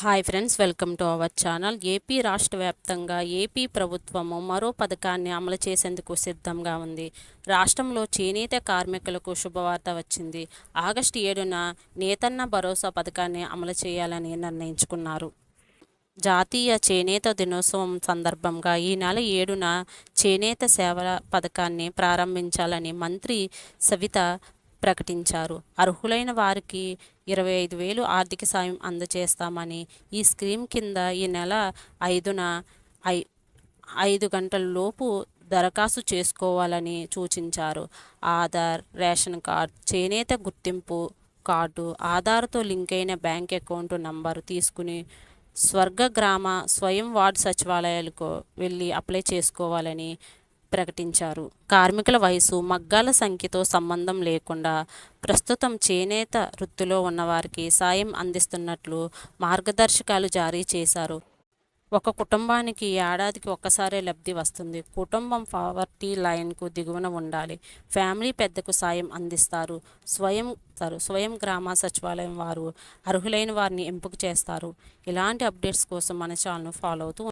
Hi friends, welcome to our channel. AP రాష్ట్ర వ్యాప్తంగా AP ప్రభుత్వము మరో పథకాన్ని అమలు చేసేందుకు సిద్ధంగా ఉంది. రాష్ట్రంలో చేనేత కార్మికులకు శుభవార్త వచ్చింది. ఆగస్టు 7న నేతన్న భరోసా పథకాన్ని అమలు చేయాలని నిర్ణయించుకున్నారు. జాతీయ చేనేత దినోత్సవం సందర్భంగా ఈ నెల 7న చేనేత సేవల పథకాన్ని ప్రారంభించాలని మంత్రి సవిత ప్రకటించారు. అర్హులైన వారికి 25,000 ఆర్థిక సాయం అందజేస్తామని, ఈ స్కీమ్ కింద ఈ నెల 5న 5 గంటల లోపు దరఖాస్తు చేసుకోవాలని సూచించారు. ఆధార్, రేషన్ కార్డు, చేనేత గుర్తింపు కార్డు, ఆధార్తో లింక్ అయిన బ్యాంక్ అకౌంట్ నంబరు తీసుకుని గ్రామ స్వయం వార్డు సచివాలయాలకు వెళ్ళి అప్లై చేసుకోవాలని ప్రకటించారు. కార్మికుల వయసు, మగ్గాల సంఖ్యతో సంబంధం లేకుండా ప్రస్తుతం చేనేత వృత్తిలో ఉన్నవారికి సాయం అందిస్తున్నట్లు మార్గదర్శకాలు జారీ చేశారు. ఒక కుటుంబానికి ఏడాదికి ఒక్కసారే లబ్ధి వస్తుంది. కుటుంబం పావర్టీ లైన్కు దిగువన ఉండాలి. ఫ్యామిలీ పెద్దకు సాయం అందిస్తారు. స్వయం గ్రామ సచివాలయం వారు అర్హులైన వారిని ఎంపిక చేస్తారు. ఇలాంటి అప్డేట్స్ కోసం మన ఛానల్ను ఫాలో అవుతూ